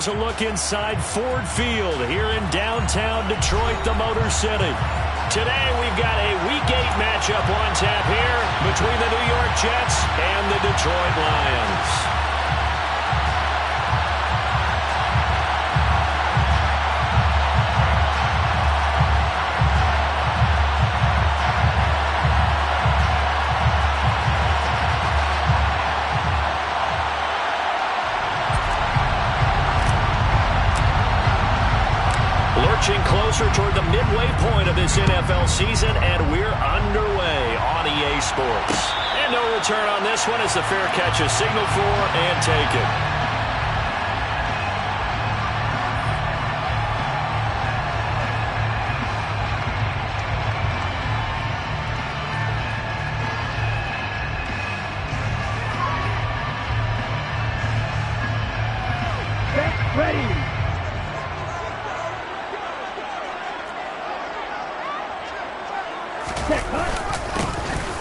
A look inside Ford Field here in downtown Detroit, the Motor City. Today we've got a Week 8 matchup on tap here between the New York Jets and the Detroit Lions. Lurching closer toward the midway point of this NFL season, and we're underway on EA Sports. And no return on this one as the fair catch is signaled for and taken.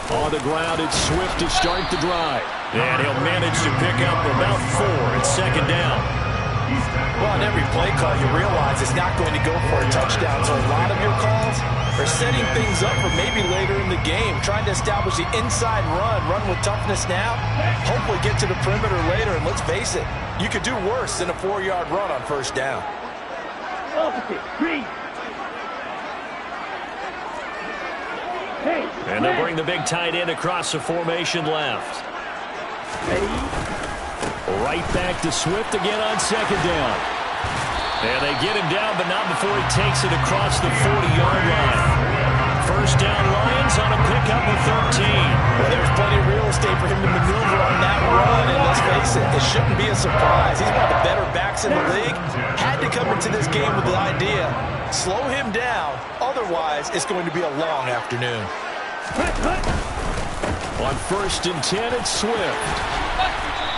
On the ground, it's Swift to start the drive. And he'll manage to pick up about 4 at second down. Well, on every play call, you realize it's not going to go for a touchdown. So a lot of your calls are setting things up for maybe later in the game, trying to establish the inside run with toughness now, hopefully get to the perimeter later. And let's face it, you could do worse than a 4-yard run on first down. And they'll bring the big tight end across the formation left. Right back to Swift again on second down. And they get him down, but not before he takes it across the 40-yard line. First down Lions on a pickup of 13. Well, there's plenty of real estate for him to maneuver on that run, and let's face it, it shouldn't be a surprise. He's one of the better backs in the league. Had to come into this game with the idea, slow him down, otherwise it's going to be a long afternoon. On first and 10, it's Swift.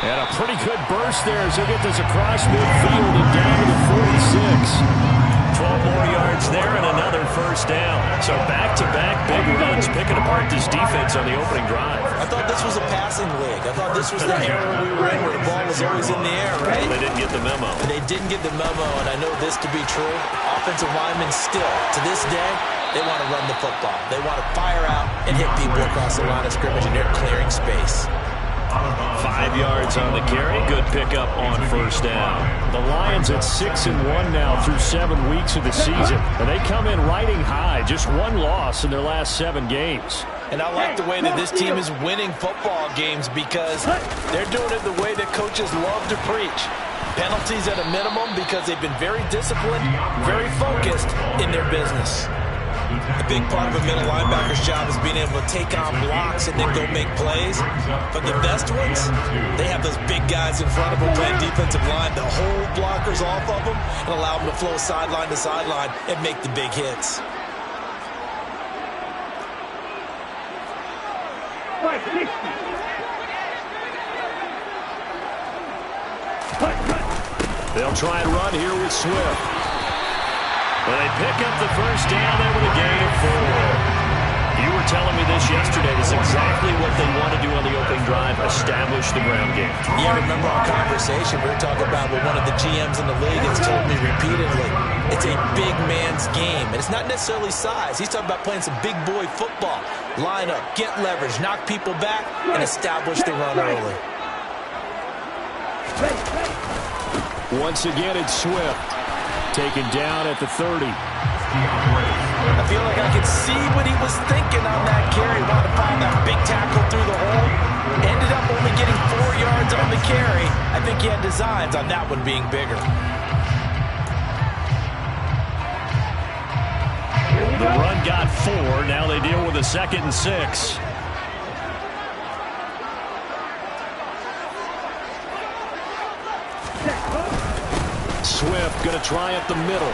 And a pretty good burst there as he'll get this across midfield and down to the 46. 12 more yards there and another first down. So back-to-back big runs picking apart this defense on the opening drive. I thought this was a passing league. I thought this was the era we were in where the ball was always in the air, right? They didn't get the memo. They didn't get the memo, and I know this to be true. Offensive linemen still, to this day, they want to run the football. They want to fire out and hit people across the line of scrimmage, and they're clearing space. 5 yards on the carry. Good pickup on first down. The Lions at 6-1 now through 7 weeks of the season. And they come in riding high. Just 1 loss in their last 7 games. And I like the way that this team is winning football games because they're doing it the way that coaches love to preach. Penalties at a minimum because they've been very disciplined, very focused in their business. A big part of a middle linebacker's job is being able to take on blocks and then go make plays. But the best ones, they have those big guys in front of them playing defensive line to hold blockers off of them and allow them to flow sideline to sideline and make the big hits. They'll try and run here with Swift. Well, they pick up the first down there with a gain of 4. You were telling me this yesterday. This is exactly what they want to do on the opening drive, establish the ground game. Yeah, remember our conversation. We were talking about what one of the GMs in the league has told me repeatedly. It's a big man's game, and it's not necessarily size. He's talking about playing some big boy football. Line up, get leverage, knock people back, and establish the run early. Once again, it's Swift. Taken down at the 30. I feel like I could see what he was thinking on that carry. Wanted to find that big tackle through the hole. Ended up only getting 4 yards on the carry. I think he had designs on that one being bigger. The run got 4. Now they deal with a 2nd and 6. Swift going to try up the middle.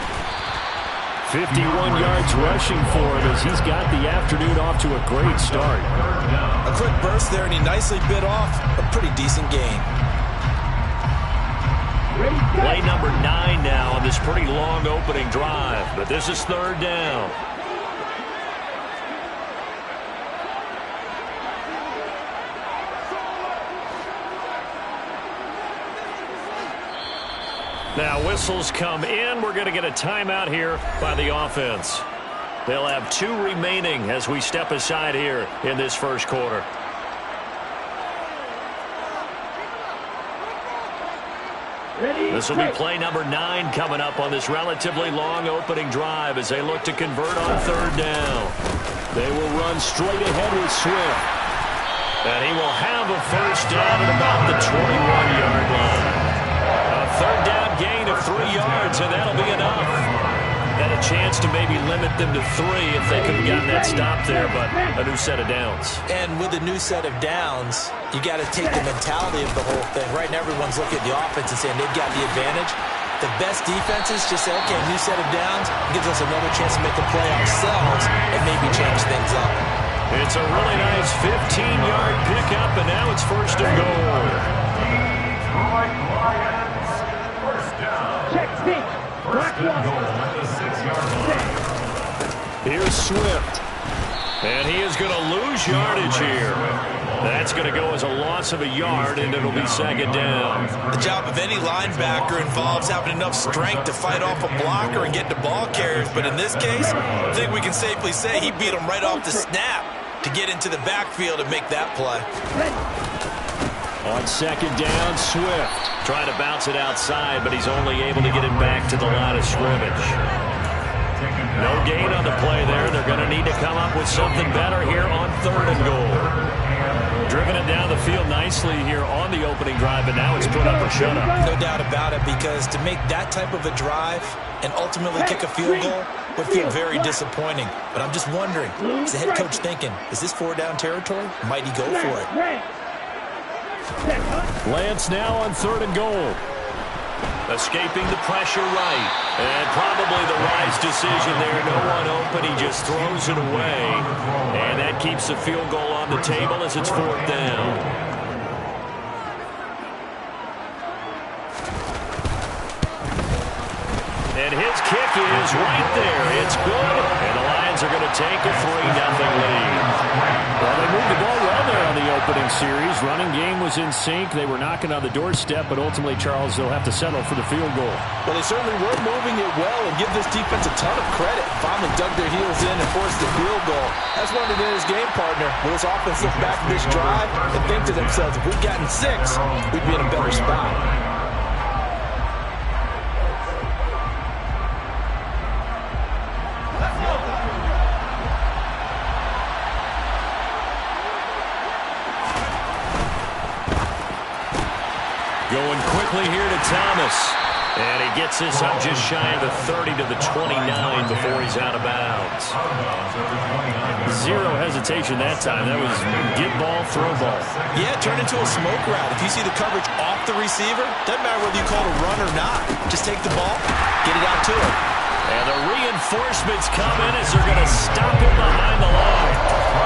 51 yards rushing for him as he's got the afternoon off to a great start. A quick burst there, and he nicely bit off a pretty decent gain. Play number 9 now on this pretty long opening drive, but this is 3rd down. Now whistles come in. We're going to get a timeout here by the offense. They'll have 2 remaining as we step aside here in this first quarter. This will be play number 9 coming up on this relatively long opening drive as they look to convert on 3rd down. They will run straight ahead with Swift. And he will have a first down at about the 21-yard line. A 3rd down gain of 3 yards, and that'll be enough. Had a chance to maybe limit them to 3 if they could have gotten that stop there, but a new set of downs. And with a new set of downs, you got to take the mentality of the whole thing. Right now, everyone's looking at the offense and saying they've got the advantage. The best defenses just say, okay, new set of downs gives us another chance to make a play ourselves and maybe change things up. It's a really nice 15-yard pickup, and now it's 1st and goal. Here's Swift. And he is going to lose yardage here. That's going to go as a loss of a yard, and it'll be 2nd down. The job of any linebacker involves having enough strength to fight off a blocker and get the ball carriers. But in this case, I think we can safely say he beat him right off the snap to get into the backfield and make that play. On 2nd down, Swift trying to bounce it outside, but he's only able to get it back to the line of scrimmage. No gain on the play there. They're going to need to come up with something better here on 3rd and goal. Driven it down the field nicely here on the opening drive, but now it's put up or shut up. No doubt about it, because to make that type of a drive and ultimately kick a field goal would feel very disappointing. But I'm just wondering, is the head coach thinking, is this 4-down territory? Might he go for it? Lance now on 3rd and goal. Escaping the pressure right. And probably the wise decision there. No one open. He just throws it away. And that keeps the field goal on the table as it's 4th down. And his kick is right there. It's good. And the Lions are going to take a 3-0 lead. Well, they moved the ball well there on the opening series. Running game was in sync. They were knocking on the doorstep, but ultimately, Charles, they'll have to settle for the field goal. Well, they certainly were moving it well, and give this defense a ton of credit. Finally dug their heels in and forced the field goal. That's one of his game partner. Will this offense look back at this drive and think to themselves, if we'd gotten 6, we'd be in a better spot. Going quickly here to Thomas. And he gets this up just shy of the 30 to the 29 before he's out of bounds. Zero hesitation that time. That was get ball, throw ball. Yeah, turn into a smoke route. If you see the coverage off the receiver, doesn't matter whether you call it a run or not. Just take the ball, get it out to him. And the reinforcements come in as they're going to stop him behind the line.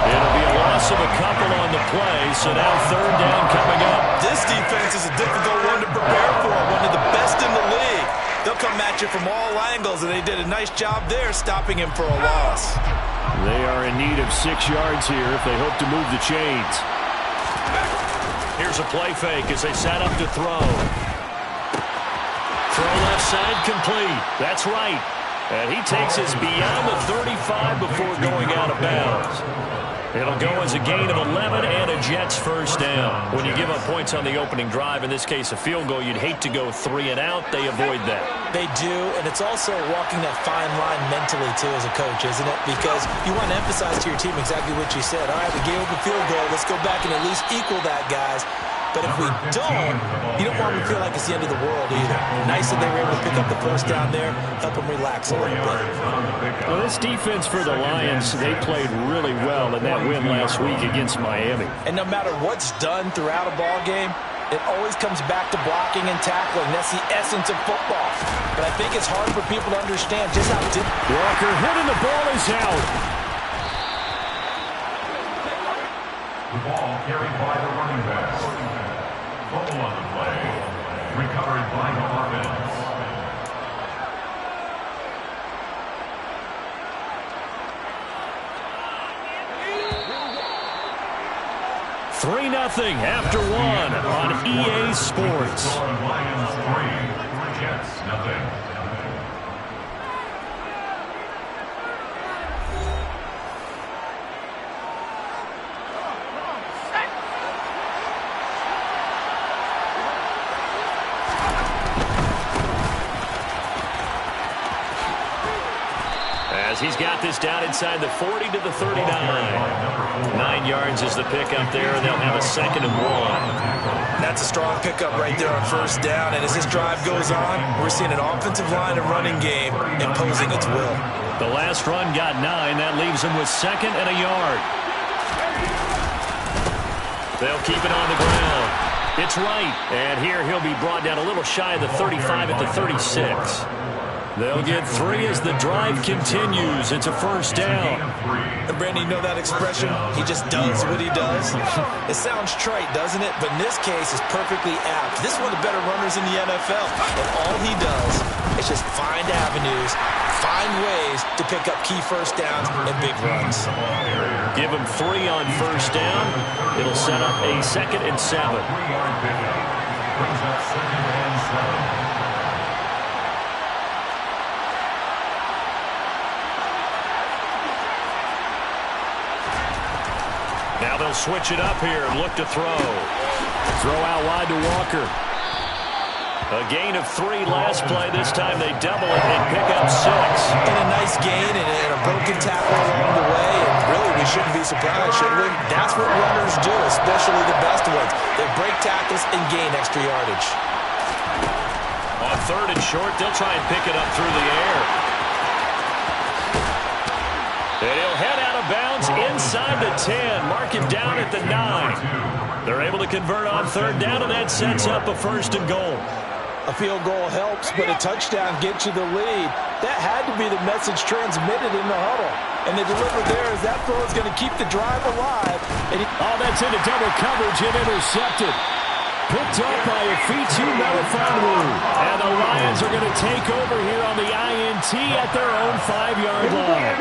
It'll be a loss of a couple on the play, so now 3rd down coming up. This defense is a difficult one to prepare for, one of the best in the league. They'll come at you from all angles, and they did a nice job there stopping him for a loss. They are in need of 6 yards here if they hope to move the chains. Here's a play fake as they set up to throw. Throw left side complete. That's right. And he takes us beyond the 35 before going out of bounds. It'll go as a gain of 11 and a Jets 1st down. When you give up points on the opening drive, in this case a field goal, you'd hate to go 3 and out. They avoid that. They do, and it's also walking that fine line mentally, too, as a coach, isn't it? Because you want to emphasize to your team exactly what you said. All right, we gave up a field goal. Let's go back and at least equal that, guys. But if we don't, you don't want them to feel like it's the end of the world either. Nice that they were able to pick up the 1st down there, help them relax a little bit. Well, this defense for the Lions, they played really well in that win last week against Miami. And no matter what's done throughout a ball game, it always comes back to blocking and tackling. That's the essence of football. But I think it's hard for people to understand just how difficult. Walker hit and the ball is out. The ball carried by the running back. Fumble on the play. Recovered by the offense. 3-0 after 1 on EA Sports. Lions 3, Jets As he's got this down inside the 40 to the 39. 9 yards is the pickup there, and they'll have a 2nd and 1. That's a strong pickup right there on first down, and as this drive goes on, we're seeing an offensive line and running game imposing its will. The last run got 9. That leaves them with 2nd and a yard. They'll keep it on the ground. It's right, and here he'll be brought down a little shy of the 35 at the 36. They'll get 3 as the drive continues. It's a first down. And Brandon, you know that expression? He just does what he does. It sounds trite, doesn't it? But in this case, it's perfectly apt. This is one of the better runners in the NFL. And all he does is just find avenues, find ways to pick up key first downs and big runs. Give him 3 on first down. It'll set up a 2nd and 7. 3-yard pickup. Brings up 2nd and 7. Now they'll switch it up here and look to throw. Throw out wide to Walker. A gain of 3 last play. This time they double it and pick up 6. And a nice gain and a broken tackle along the way. And really, we shouldn't be surprised, should we? That's what runners do, especially the best ones. They break tackles and gain extra yardage. On 3rd and short, they'll try and pick it up through the air. And he'll head out of bounds inside the 10. Mark him down at the 9. They're able to convert on 3rd down, and that sets up a 1st and goal. A field goal helps, but a touchdown gets you the lead. That had to be the message transmitted in the huddle. And they delivered there as that throw is going to keep the drive alive. And that's into double coverage and intercepted. Picked up by Afitu Melifonwu. And the Lions are going to take over here on the INT at their own 5-yard line.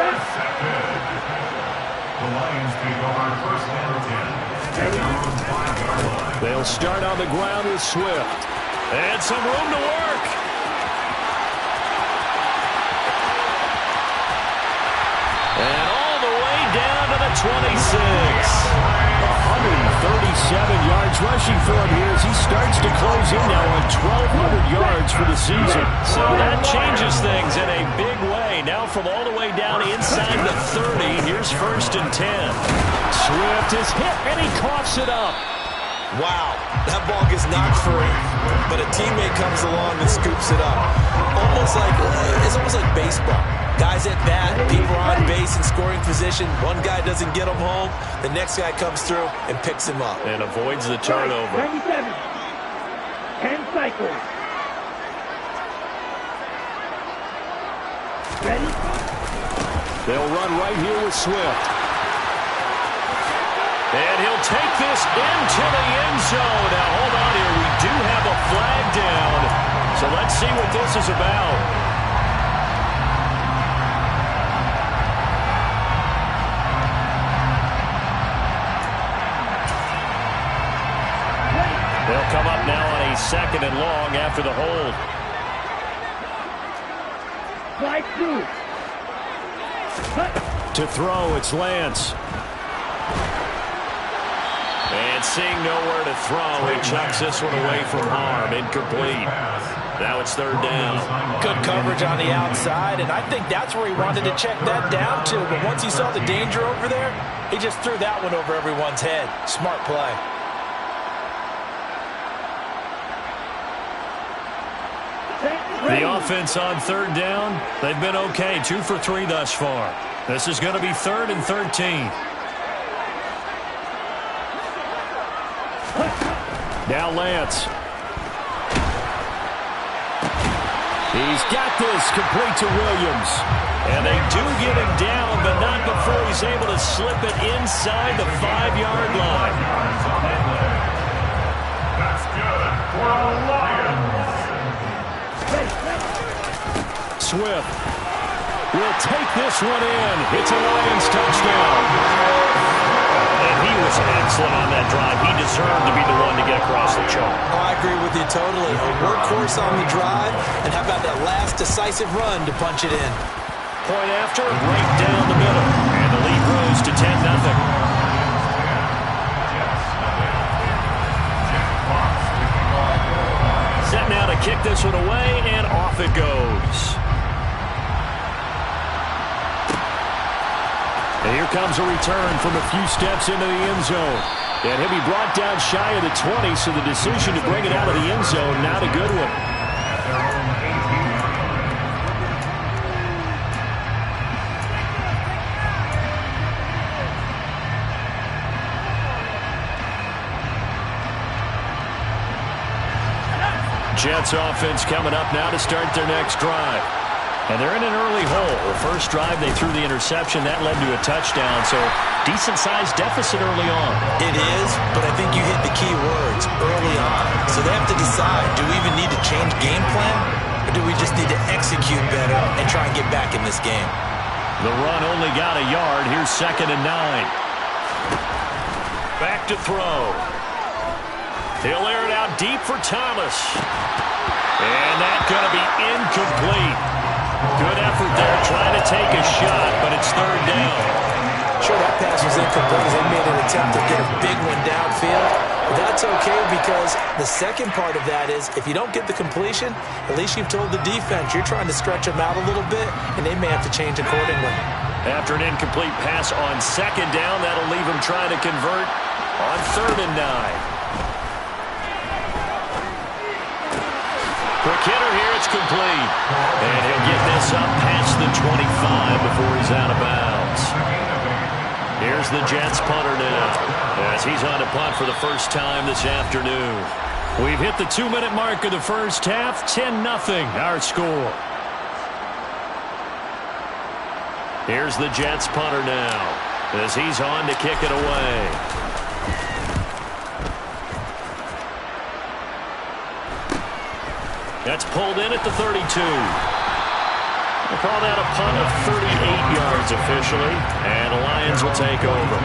The Lions take over 1st and 10. At their own 5-yard line. They'll start on the ground with Swift. And some room to work. And all the way down to the 26. 137 yards rushing for him here as he starts to close in now on 1,200 yards for the season. So that changes things in a big way. Now from all the way down inside the 30, here's 1st and 10. Swift is hit, and he coughs it up. Wow, that ball gets knocked free, but a teammate comes along and scoops it up. It's almost like baseball. Guys at bat, people on base in scoring position. One guy doesn't get him home, the next guy comes through and picks him up. And avoids the turnover. 97. 10 cycles. Ready? They'll run right here with Swift. And he'll take this into the end zone. Now, hold on here. We do have a flag down. So let's see what this is about. They'll come up now on a 2nd and long after the hold. Slide through. To throw, it's Lance. And seeing nowhere to throw, he chucks this one away from harm. Incomplete. Now it's 3rd down. Good coverage on the outside, and I think that's where he wanted to check that down to. But once he saw the danger over there, he just threw that one over everyone's head. Smart play. The offense on 3rd down, they've been okay. 2 for 3 thus far. This is going to be 3rd and 13. Now Lance. He's got this complete to Williams. And they do get him down, but not before he's able to slip it inside the 5-yard line. That's good for the Lions. Swift will take this one in. It's a Lions touchdown. And he was excellent on that drive. He deserved to be the one to get across the chalk. Oh, I agree with you totally. A workhorse on the drive, and how about that last decisive run to punch it in? Point after, right down the middle. And the lead grows to 10-0. Set now to kick this one away, and off it goes. And here comes a return from a few steps into the end zone. And he'll be brought down shy of the 20, so the decision to bring it out of the end zone, not a good one. Jets offense coming up now to start their next drive. And they're in an early hole. The first drive, they threw the interception. That led to a touchdown, so decent-sized deficit early on. It is, but I think you hit the key words, early on. So they have to decide, do we even need to change game plan, or do we just need to execute better and try and get back in this game? The run only got a yard. Here's 2nd and 9. Back to throw. He'll air it out deep for Thomas. And that's going to be incomplete. Good effort there trying to take a shot, but it's 3rd down. Sure, that pass was incomplete as they made an attempt to get a big one downfield. But that's okay because the second part of that is if you don't get the completion, at least you've told the defense you're trying to stretch them out a little bit, and they may have to change accordingly. After an incomplete pass on 2nd down, that'll leave him trying to convert on 3rd and 9. Quick hitter here, it's complete. And he'll get this up past the 25 before he's out of bounds. Here's the Jets punter now, as he's on to punt for the first time this afternoon. We've hit the 2-minute mark of the first half, 10-0 our score. Here's the Jets punter now, as he's on to kick it away. That's pulled in at the 32. We'll call that a punt of 38 yards officially, and the Lions will take over.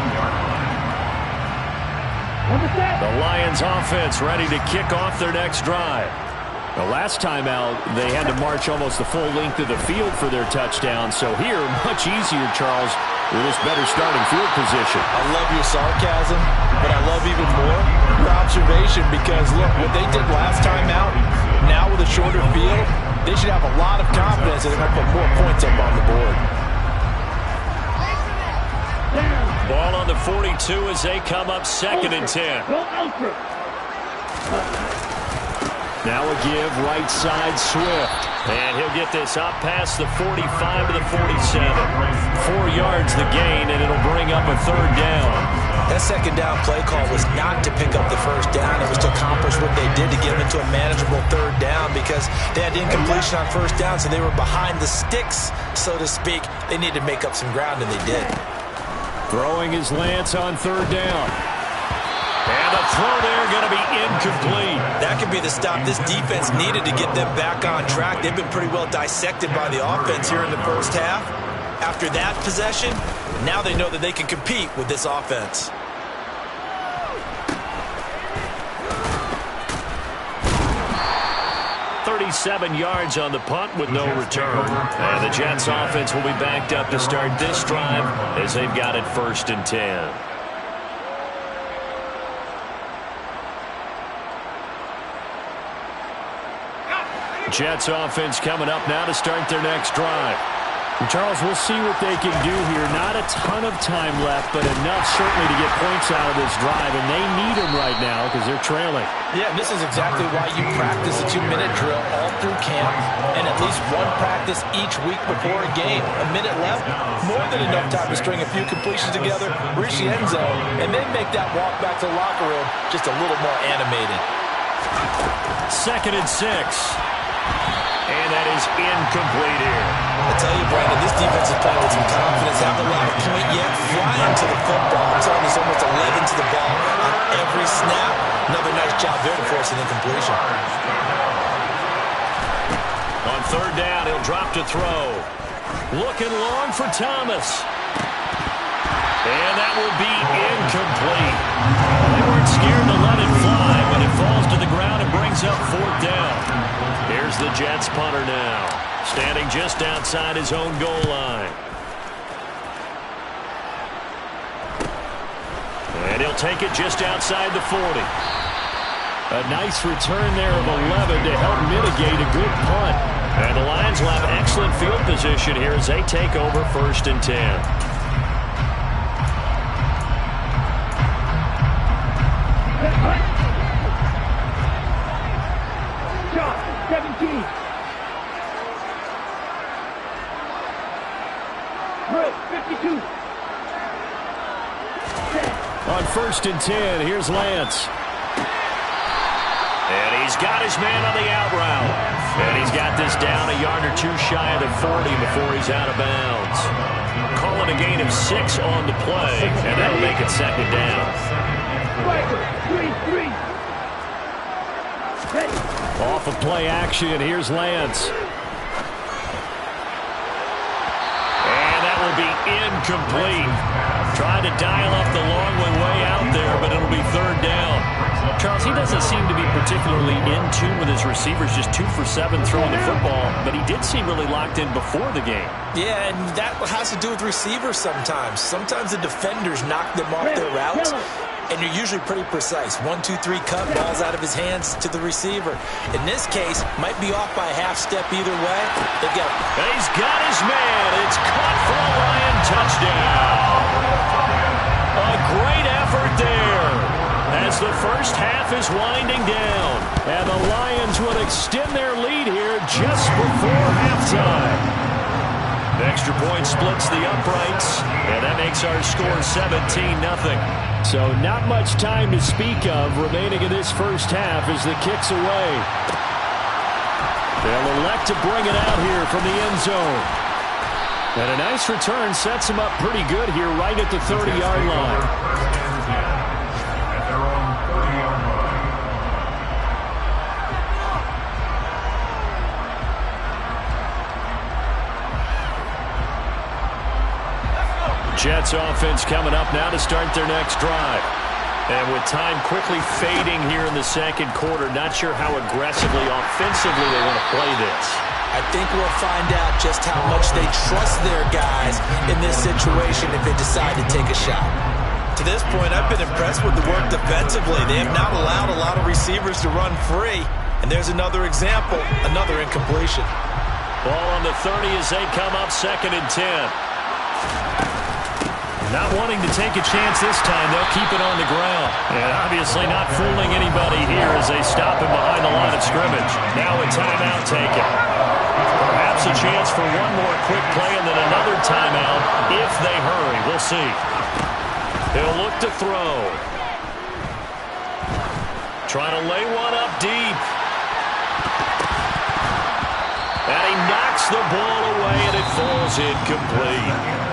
The Lions offense ready to kick off their next drive. The last time out, they had to march almost the full length of the field for their touchdown, so here, much easier, Charles, with this better starting field position. I love your sarcasm, but I love even more your observation because, look, what they did last time out, now with a shorter field, they should have a lot of confidence that they're going to put more points up on the board. Ball on the 42 as they come up 2nd and 10. Now a give, right side, Swift. And he'll get this up past the 45 to the 47. 4 yards the gain, and it'll bring up a 3rd down. That 2nd down play call was not to pick up the 1st down. It was to accomplish what they did to get them into a manageable 3rd down because they had incompletion on 1st down, so they were behind the sticks, so to speak. They needed to make up some ground, and they did. Throwing his Lance on 3rd down. And the throw there going to be incomplete. That could be the stop this defense needed to get them back on track. They've been pretty well dissected by the offense here in the first half. After that possession, now they know that they can compete with this offense. .37 yards on the punt with no return. And the Jets offense will be backed up to start this drive as they've got it 1st and 10. Jets offense coming up now to start their next drive. And Charles, we'll see what they can do here. Not a ton of time left, but enough certainly to get points out of this drive, and they need them right now because they're trailing. Yeah, this is exactly why you practice a 2-minute drill all through camp and at least one practice each week before a game. A minute left, more than enough time to string a few completions together, reach the end zone, and then make that walk back to the locker room just a little more animated. 2nd and 6. And that is incomplete here. I tell you, Brandon, this defense is playing with some confidence. Haven't allowed a point yet. Flying to the football. I'm telling you, it's almost 11 to the ball on every snap. Another nice job there to force an incompletion. On 3rd down, he'll drop to throw. Looking long for Thomas. And that will be incomplete. They weren't scared to let it fly, but it falls to the ground and brings up 4th down. Here's the Jets punter now, standing just outside his own goal line. And he'll take it just outside the 40. A nice return there of 11 to help mitigate a good punt. And the Lions will have excellent field position here as they take over 1st and 10. Shot, 17. Drill, 52. On 1st and 10, here's Lance. And he's got his man on the out route. And he's got this down a yard or two shy of the 40 before he's out of bounds. Calling a gain of 6 on the play, and that'll make it 2nd down. 3-3. Off of play action, here's Lance. And that will be incomplete. Trying to dial up the long way out there, but it'll be 3rd down. Charles, he doesn't seem to be particularly in tune with his receivers, just 2 for 7 throwing the football, but he did seem really locked in before the game. Yeah, and that has to do with receivers sometimes. Sometimes the defenders knock them off their routes, and you're usually pretty precise. 1, 2, 3 cut, balls out of his hands to the receiver. In this case, might be off by a half step either way. They go. And he's got his man. It's caught for a Lion touchdown. A great effort there as the first half is winding down. And the Lions will extend their lead here just before halftime. The extra point splits the uprights, and that makes our score 17-0. So not much time to speak of remaining in this first half as the kick's away. They'll elect to bring it out here from the end zone. And a nice return sets him up pretty good here right at the 30-yard line. At their own 30-yard line. Jets offense coming up now to start their next drive. And with time quickly fading here in the second quarter, not sure how aggressively, offensively they want to play this. I think we'll find out just how much they trust their guys in this situation if they decide to take a shot. To this point, I've been impressed with the work defensively. They have not allowed a lot of receivers to run free. And there's another example, another incompletion. Ball on the 30 as they come up 2nd and 10. Not wanting to take a chance this time, they'll keep it on the ground. And obviously not fooling anybody here as they stop him behind the line of scrimmage. Now a timeout taken. Perhaps a chance for one more quick play and then another timeout if they hurry. We'll see. He'll look to throw. Trying to lay one up deep. And he knocks the ball away and it falls incomplete.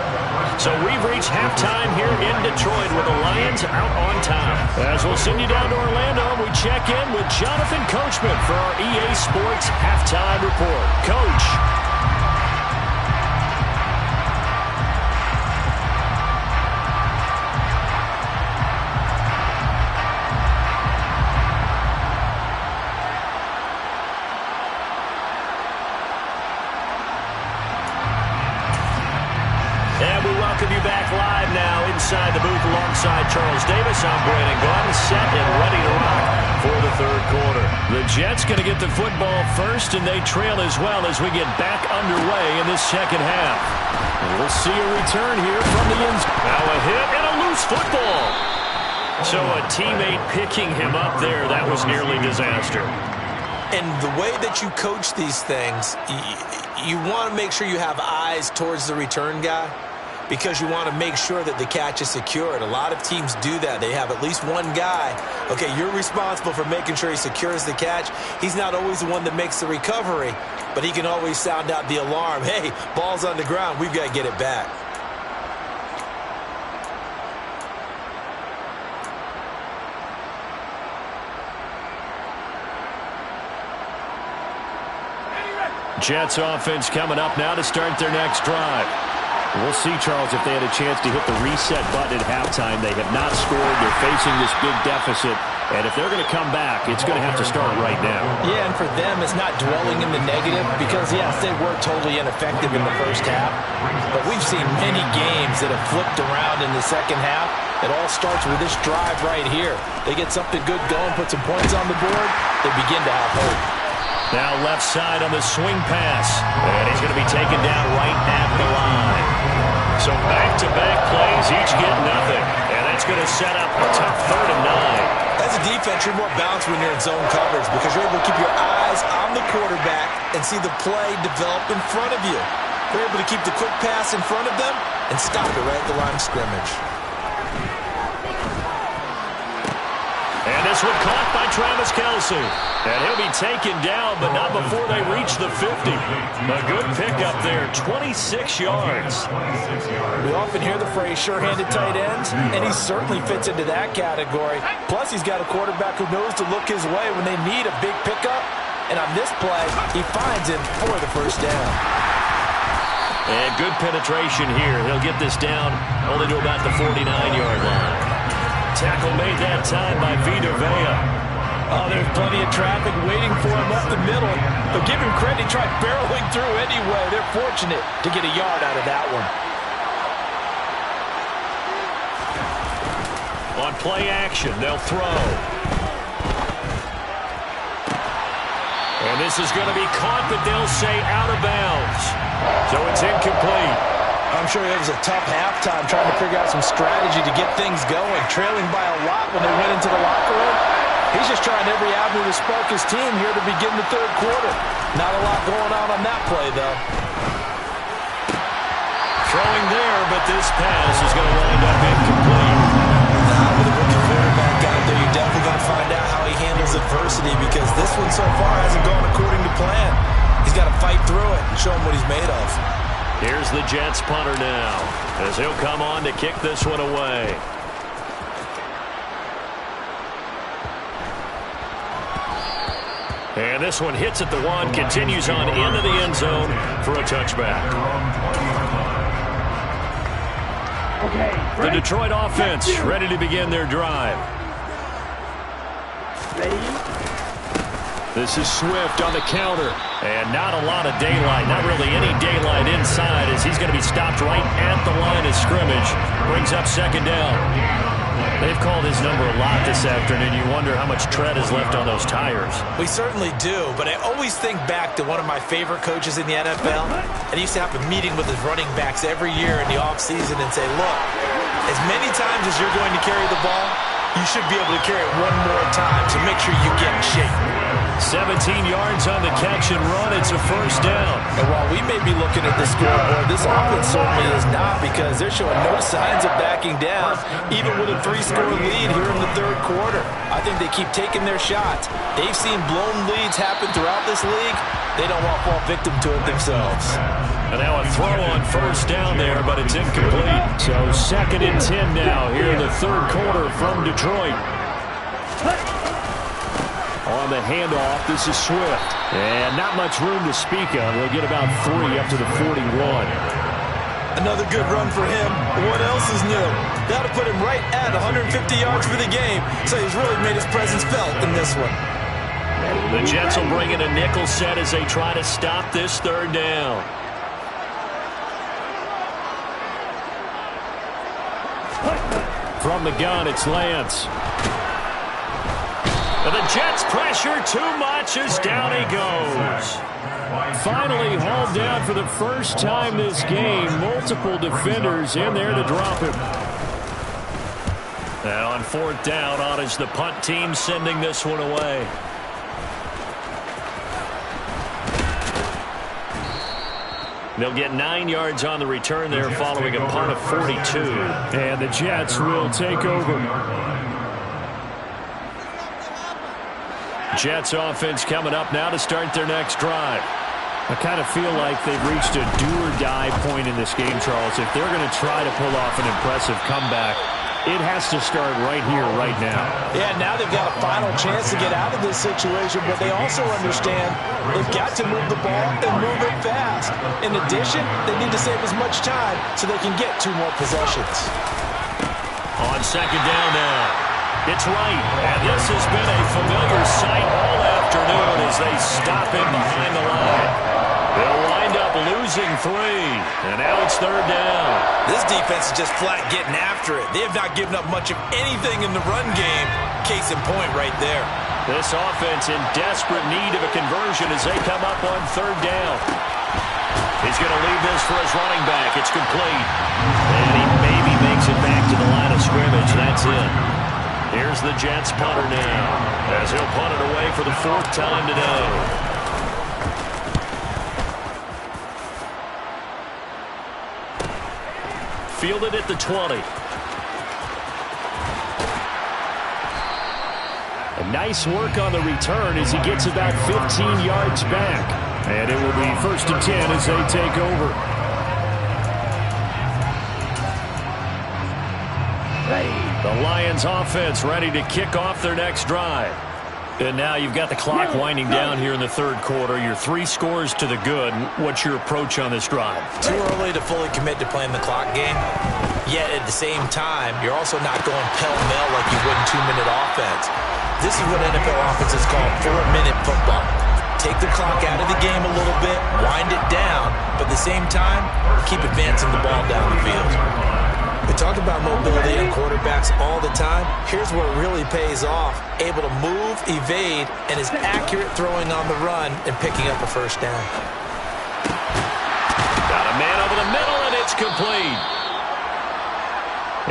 So we've reached halftime here in Detroit with the Lions out on top. As we'll send you down to Orlando, we check in with Jonathan Coachman for our EA Sports Halftime Report. Coach. You back live now inside the booth alongside Charles Davis. I'm Brandon Gaudin, set and ready to rock for the third quarter. The Jets going to get the football first, and they trail as well as we get back underway in this second half. And we'll see a return here from the end. Now a hit and a loose football. So a teammate picking him up there, that was nearly disaster. And the way that you coach these things, you want to make sure you have eyes towards the return guy, because you want to make sure that the catch is secured. A lot of teams do that. They have at least one guy. Okay, you're responsible for making sure he secures the catch. He's not always the one that makes the recovery, but he can always sound out the alarm. Hey, ball's on the ground. We've got to get it back. Jets offense coming up now to start their next drive. We'll see, Charles, if they had a chance to hit the reset button at halftime. They have not scored. They're facing this big deficit. And if they're going to come back, it's going to have to start right now. Yeah, and for them, it's not dwelling in the negative because, yes, they were totally ineffective in the first half. But we've seen many games that have flipped around in the second half. It all starts with this drive right here. They get something good going, put some points on the board, they begin to have hope. Now left side on the swing pass. And he's going to be taken down right at the line. So back-to-back plays, each get nothing. And that's going to set up a tough 3rd and 9. As a defense, you're more balanced when you're in zone coverage because you're able to keep your eyes on the quarterback and see the play develop in front of you. They're able to keep the quick pass in front of them and stop it right at the line of scrimmage. And this one caught by Travis Kelce. And he'll be taken down, but not before they reach the 50. A good pickup there, 26 yards. We often hear the phrase sure-handed tight ends, and he certainly fits into that category. Plus, he's got a quarterback who knows to look his way when they need a big pickup. And on this play, he finds him for the first down. And good penetration here. He'll get this down only to about the 49-yard line. Tackle made that time by Vita Vea. Oh, there's plenty of traffic waiting for him up the middle. But give him credit, he tried barreling through anyway. They're fortunate to get a yard out of that one. On play action, they'll throw. And this is going to be caught, but they'll say out of bounds. So it's incomplete. I'm sure it was a tough halftime trying to figure out some strategy to get things going. Trailing by a lot when they went into the locker room. He's just trying every avenue to spark his team here to begin the 3rd quarter. Not a lot going on that play, though. Throwing there, but this pass is going to wind up incomplete. With a rookie quarterback out there, you're definitely going to find out how he handles adversity because this one so far hasn't gone according to plan. He's got to fight through it and show him what he's made of. Here's the Jets punter now as he'll come on to kick this one away. And this one hits at the 1, continues on into the end zone for a touchback. The Detroit offense ready to begin their drive. This is Swift on the counter. And not a lot of daylight, not really any daylight inside as he's going to be stopped right at the line of scrimmage. Brings up 2nd down. They've called his number a lot this afternoon. You wonder how much tread is left on those tires. We certainly do, but I always think back to one of my favorite coaches in the NFL. And he used to have a meeting with his running backs every year in the offseason and say, look, as many times as you're going to carry the ball, you should be able to carry it one more time to make sure you get in shape. 17 yards on the catch and run. It's a 1st down. And while we may be looking at the scoreboard, this offense certainly is not because they're showing no signs of backing down, even with a 3-score lead here in the 3rd quarter. I think they keep taking their shots. They've seen blown leads happen throughout this league. They don't want to fall victim to it themselves. And now a throw on 1st down there, but it's incomplete. So 2nd and 10 now here in the 3rd quarter from Detroit. On the handoff, this is Swift. And not much room to speak of. He'll get about 3 up to the 41. Another good run for him. What else is new? That'll put him right at 150 yards for the game. So he's really made his presence felt in this one. The Jets will bring in a nickel set as they try to stop this 3rd down. From the gun, it's Lance. And the Jets pressure too much as down he goes. Finally hauled down for the first time this game. Multiple defenders in there to drop him. And on 4th down, on is the punt team sending this one away. They'll get 9 yards on the return there following a punt of 42. And the Jets will take over. Jets offense coming up now to start their next drive. I kind of feel like they've reached a do-or-die point in this game, Charles. If they're going to try to pull off an impressive comeback, It has to start right here, right now. Yeah, now they've got a final chance to get out of this situation, but they also understand they've got to move the ball and move it fast. In addition, they need to save as much time so they can get 2 more possessions. On second down now, it's right, and this has been a familiar sight all afternoon as they stop him behind the line. They'll wind up losing 3, and now it's third down. This defense is just flat getting after it. They have not given up much of anything in the run game. Case in point right there. This offense in desperate need of a conversion as they come up on third down. He's going to leave this for his running back. It's complete. And he maybe makes it back to the line of scrimmage. That's it. Here's the Jets punter now, as he'll punt it away for the 4th time today. Fielded at the 20. A nice work on the return as he gets about 15 yards back. And it will be 1st and 10 as they take over. The Lions offense ready to kick off their next drive. And now you've got the clock winding down here in the 3rd quarter. Your 3 scores to the good. What's your approach on this drive? Too early to fully commit to playing the clock game. Yet at the same time, you're also not going pell-mell like you would in 2-minute offense. This is what NFL offenses call 4-minute football. Take the clock out of the game a little bit, wind it down, but at the same time, keep advancing the ball down the field. We talk about mobility in quarterbacks all the time. Here's where it really pays off. Able to move, evade, and is accurate throwing on the run and picking up a 1st down. Got a man over the middle, and it's complete.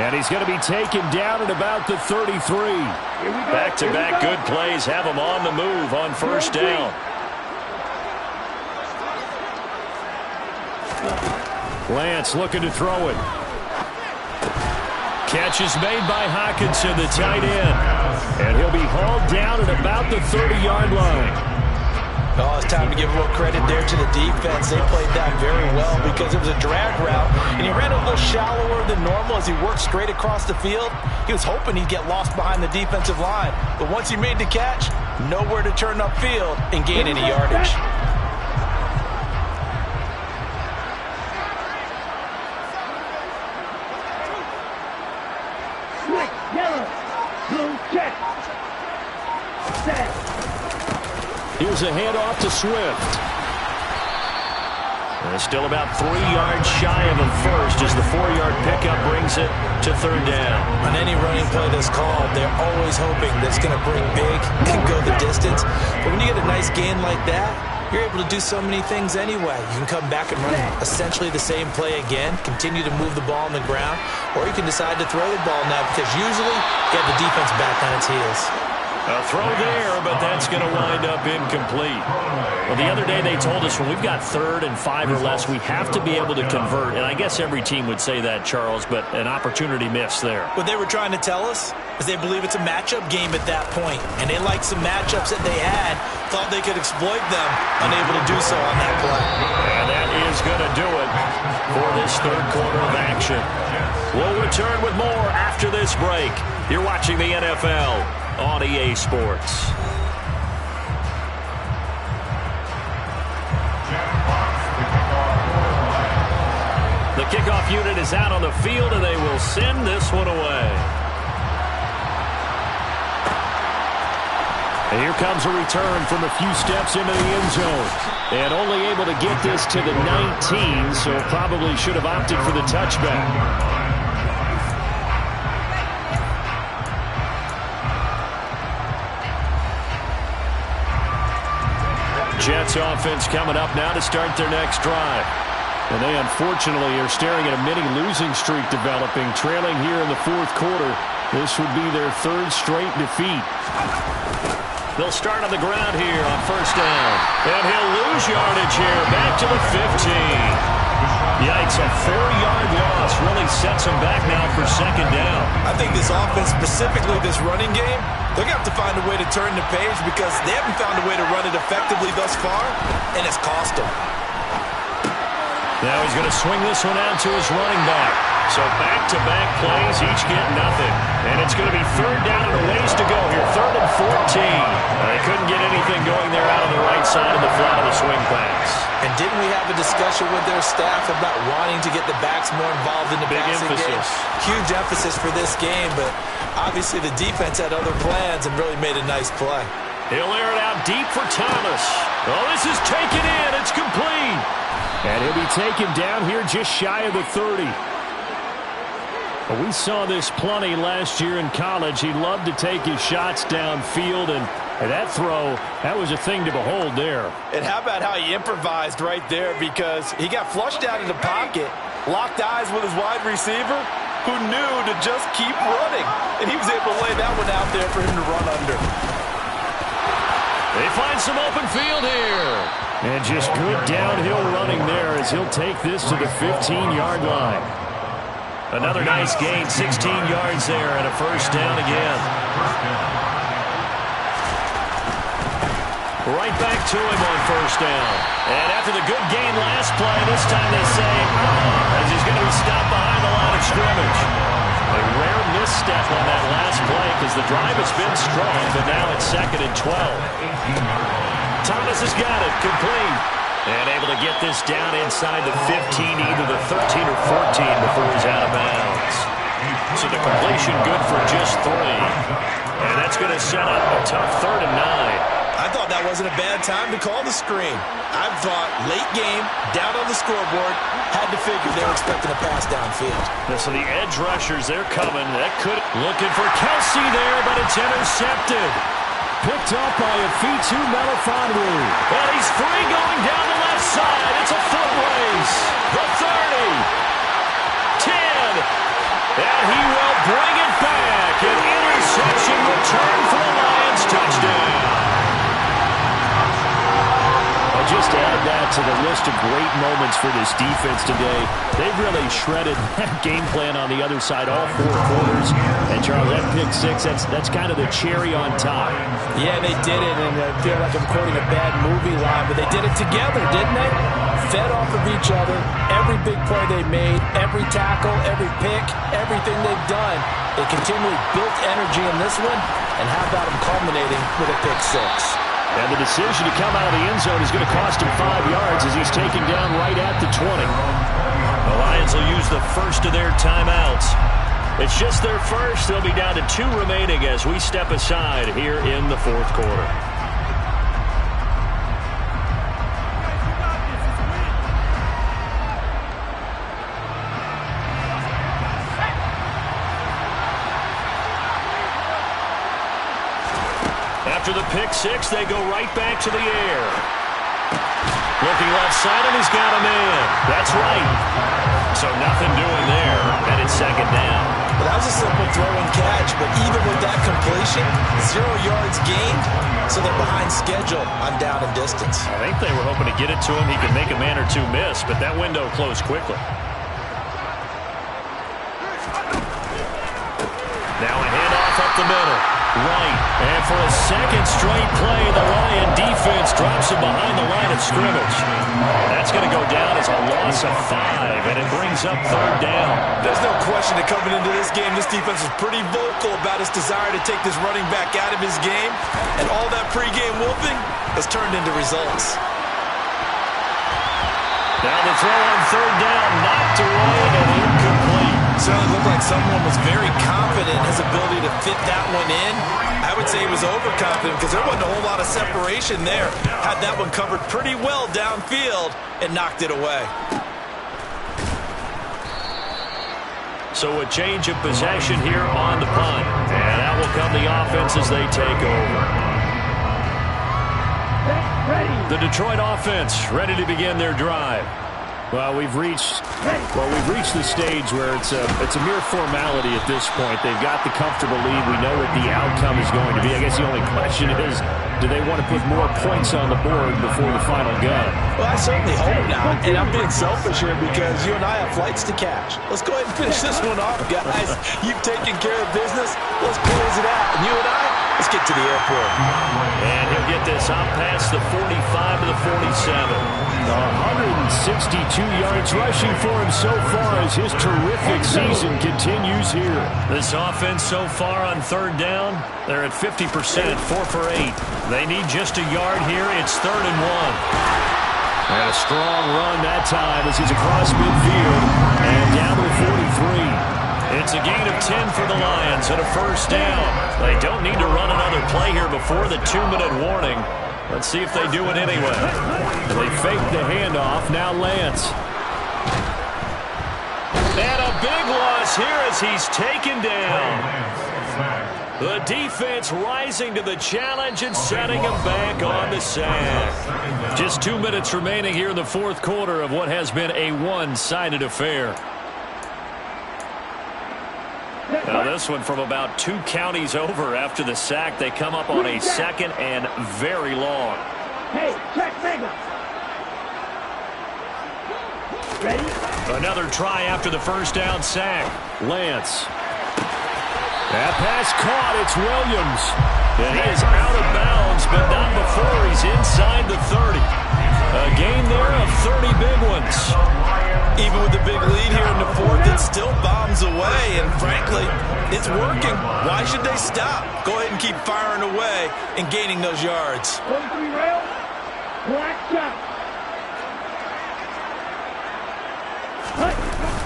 And he's going to be taken down at about the 33. Back-to-back good plays have him on the move on 1st down. Lance looking to throw it. Catch is made by Hockenson, the tight end. And he'll be hauled down at about the 30-yard line. Oh, it's time to give a little credit there to the defense. They played that very well because it was a drag route, and he ran a little shallower than normal as he worked straight across the field. He was hoping he'd get lost behind the defensive line, but once he made the catch, nowhere to turn upfield and gain any yardage. Yellow, blue, check. Set. Here's a handoff to Swift. And still about 3 yards shy of a first as the 4-yard pickup brings it to 3rd down. On any running play that's called, they're always hoping that it's going to bring big and go the distance. But when you get a nice gain like that, you're able to do so many things anyway. You can come back and run essentially the same play again, continue to move the ball on the ground, or you can decide to throw the ball now because usually you have the defense back on its heels. A throw there, but that's going to wind up incomplete. Well, the other day they told us when we've got 3rd and 5 or less, we have to be able to convert. And I guess every team would say that, Charles, but an opportunity missed there. What they were trying to tell us is they believe it's a matchup game at that point. And they liked some matchups that they had, thought they could exploit them, unable to do so on that play. And that is going to do it for this 3rd quarter of action. We'll return with more after this break. You're watching the NFL on EA Sports. The kickoff unit is out on the field, and they will send this one away. And here comes a return from a few steps into the end zone. And only able to get this to the 19, so probably should have opted for the touchback. Jets offense coming up now to start their next drive. And they unfortunately are staring at a mini losing streak developing, trailing here in the 4th quarter. This would be their 3rd straight defeat. They'll start on the ground here on 1st down. And he'll lose yardage here, back to the 15. Yikes, a 4-yard loss really sets them back now for 2nd down. I think this offense, specifically this running game, they're going to have to find a way to turn the page because they haven't found a way to run it effectively thus far, and it's cost them. Now he's going to swing this one out to his running back. So back-to-back plays, each get nothing. And it's going to be third down and a ways to go here. 3rd and 14. They couldn't get anything going there out on the right side of the flat of the swing pass. And didn't we have a discussion with their staff about wanting to get the backs more involved in the passing game? Huge emphasis for this game, but obviously the defense had other plans and really made a nice play. He'll air it out deep for Thomas. Oh, this is taken in. It's complete. And he'll be taken down here just shy of the 30. We saw this plenty last year in college. He loved to take his shots downfield, and that throw, that was a thing to behold there. And how about how he improvised right there, because he got flushed out of the pocket, locked eyes with his wide receiver, who knew to just keep running. And he was able to lay that one out there for him to run under. They find some open field here. And just good downhill running there as he'll take this to the 15-yard line. Another nice gain, 16 yards there, and a first down again. Right back to him on first down. And after the good gain last play, this time they say, as he's going to be stopped behind the line of scrimmage. A rare misstep on that last play because the drive has been strong, but now it's 2nd and 12. Thomas has got it, complete. And able to get this down inside the 15, either the 13 or 14 before he's out of bounds. So the completion good for just 3. And that's going to set up a tough 3rd and 9. I thought that wasn't a bad time to call the screen. I thought late game, down on the scoreboard, had to figure they were expecting a pass downfield. So the edge rushers, they're coming. That could looking for Kelsey there, but it's intercepted. Picked up by Afitu Melifonwu. And he's free going down the left side. It's a foot race. The 30. 10. And he will bring it back. An interception return for the Lions. Touchdown. Just add that to the list of great moments for this defense today. They've really shredded that game plan on the other side all 4 quarters. And, Charles, that pick 6, that's kind of the cherry on top. Yeah, they did it, and I feel like I'm quoting a bad movie line, but they did it together, didn't they? Fed off of each other, every big play they made, every tackle, every pick, everything they've done. They continually built energy in this one, and how about them culminating with a pick 6? And the decision to come out of the end zone is going to cost him 5 yards as he's taken down right at the 20. The Lions will use the first of their timeouts. It's just their first. They'll be down to 2 remaining as we step aside here in the 4th quarter. After the pick 6, they go right back to the air. Looking left side, and he's got a man. That's right. So nothing doing there, and it's 2nd down. Well, that was a simple throw and catch, but even with that completion, 0 yards gained, so they're behind schedule on down and distance. I think they were hoping to get it to him. He could make a man or 2 miss, but that window closed quickly. Now a handoff up the middle. Right, and for a 2nd straight play, the Lion defense drops him behind the line of scrimmage. That's going to go down as a loss of 5, and it brings up 3rd down. There's no question that coming into this game, this defense was pretty vocal about its desire to take this running back out of his game, and all that pregame whooping has turned into results. Now the throw on 3rd down, knocked away and incomplete. Certainly looked like someone was very confident in his ability to fit that one in. I would say he was overconfident because there wasn't a whole lot of separation there. Had that one covered pretty well downfield and knocked it away. So a change of possession here on the punt. And that will come the offense as they take over. The Detroit offense ready to begin their drive. Well, we've reached the stage where it's a mere formality at this point. They've got the comfortable lead. We know what the outcome is going to be. I guess the only question is, do they want to put more points on the board before the final gun? Well, I certainly hope not. And I'm being selfish here because you and I have flights to catch. Let's go ahead and finish this one off, guys. You've taken care of business. Let's close it out. And you and I, Let's get to the airport. And he'll get this up past the 45 to the 47. 162 yards rushing for him so far as his terrific season continues here. This offense so far on third down, they're at 50%, 4 for 8. They need just a yard here. It's 3rd and 1. And a strong run that time as he's across midfield and down to the 43. It's a gain of 10 for the Lions and a first down. They don't need to run another play here before the 2-minute warning. Let's see if they do it anyway. And they fake the handoff. Now Lance. And a big loss here as he's taken down. The defense rising to the challenge and setting him back on the sack. Just 2 minutes remaining here in the fourth quarter of what has been a one-sided affair. Now this one from about 2 counties over after the sack. They come up on a 2nd and very long. Hey, check Mega. Ready? Another try after the first down sack. Lance. That pass caught. It's Williams. And he is out of bounds, but not before he's inside the 30. A gain there of 30 big ones. Even with the big lead here in the fourth, it still bombs away, and frankly, it's working. Why should they stop? Go ahead and keep firing away and gaining those yards. 43 rail, black shot.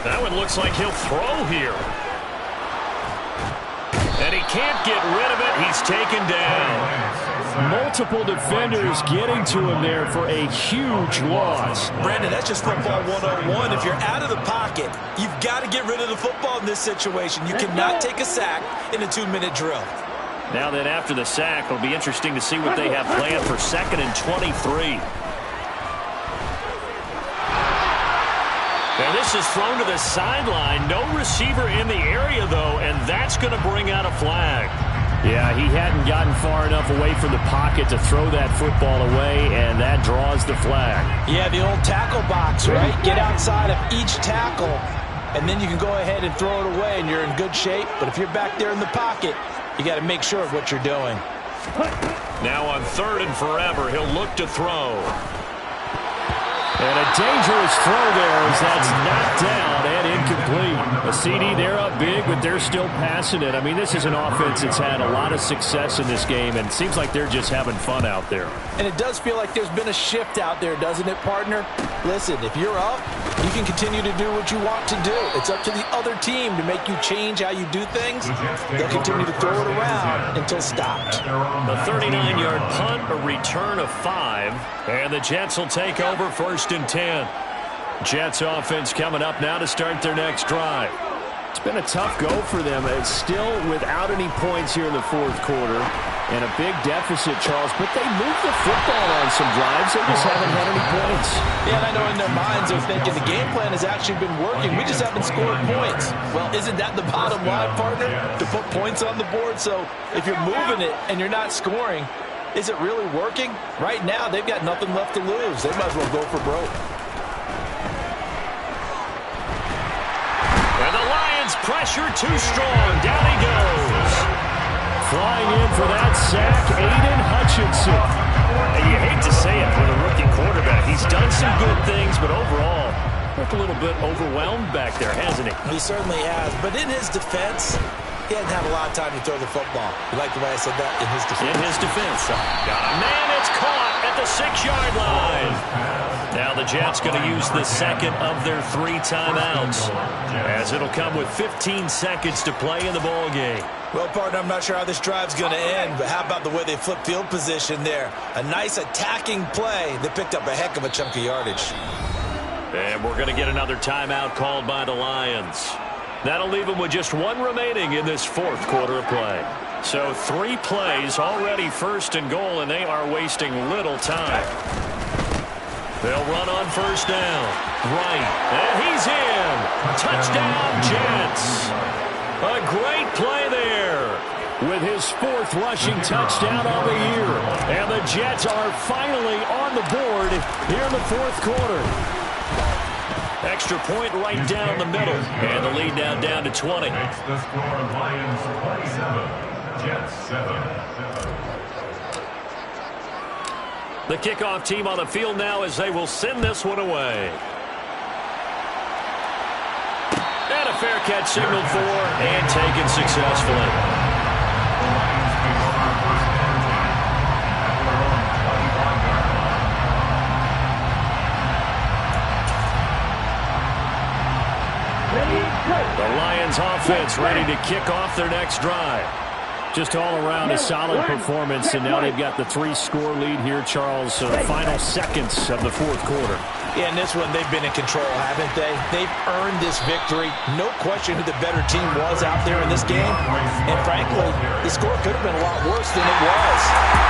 That one looks like he'll throw here. And he can't get rid of it. He's taken down. Multiple defenders getting to him there for a huge loss. Brandon, that's just football 101. If you're out of the pocket, you've got to get rid of the football in this situation. You cannot take a sack in a 2-minute drill. Now then, after the sack, it'll be interesting to see what they have planned for 2nd and 23. Now this is thrown to the sideline. No receiver in the area, though, and that's going to bring out a flag. Yeah, he hadn't gotten far enough away from the pocket to throw that football away, and that draws the flag. Yeah, the old tackle box, right? Get outside of each tackle, and then you can go ahead and throw it away, and you're in good shape. But if you're back there in the pocket, you got to make sure of what you're doing. Now on 3rd and forever, he'll look to throw. And a dangerous throw there as that's knocked down and incomplete. A CD, they're up big, but they're still passing it. I mean, this is an offense that's had a lot of success in this game, and it seems like they're just having fun out there. And it does feel like there's been a shift out there, doesn't it, partner? Listen, if you're up, you can continue to do what you want to do. It's up to the other team to make you change how you do things. They'll continue to throw it around until stopped. A 39-yard punt, a return of 5, and the Jets will take over 1st and 10. Jets offense coming up now to start their next drive. It's been a tough go for them. It's still without any points here in the fourth quarter and a big deficit, Charles, but they moved the football on some drives. They just haven't had any points. Yeah, and I know in their minds they're thinking the game plan has actually been working. We just haven't scored points. Well, isn't that the bottom line, partner? To put points on the board. So if you're moving it and you're not scoring, is it really working? Right now, they've got nothing left to lose. They might as well go for broke. And the Lions pressure too strong. Down he goes. Flying in for that sack, Aiden Hutchinson. And you hate to say it with a rookie quarterback. He's done some good things, but overall, looked a little bit overwhelmed back there, hasn't he? He certainly has. But in his defense, he hasn't had a lot of time to throw the football. You like the way I said that? In his defense. In his defense. Got a man, it's caught at the 6-yard line. Now the Jets going to use the second of their 3 timeouts, as it'll come with 15 seconds to play in the ball game. Well, partner, I'm not sure how this drive's going to end, but how about the way they flip field position there? A nice attacking play. They picked up a heck of a chunk of yardage. And we're going to get another timeout called by the Lions. That'll leave them with just 1 remaining in this fourth quarter of play. So 3 plays already 1st and goal, and they are wasting little time. They'll run on 1st down. Right. And he's in. Touchdown, Jets. A great play there with his 4th rushing touchdown on the year. And the Jets are finally on the board here in the fourth quarter. Extra point right down the middle. And the lead now down to 20. Makes the score Lions 27, Jets 7. The kickoff team on the field now as they will send this one away. And a fair catch signaled for and taken successfully. The Lions offense ready to kick off their next drive. Just all around a solid performance, and now they've got the 3-score lead here, Charles. So the final seconds of the fourth quarter. Yeah, in this one, they've been in control, haven't they? They've earned this victory. No question who the better team was out there in this game. And frankly, the score could have been a lot worse than it was.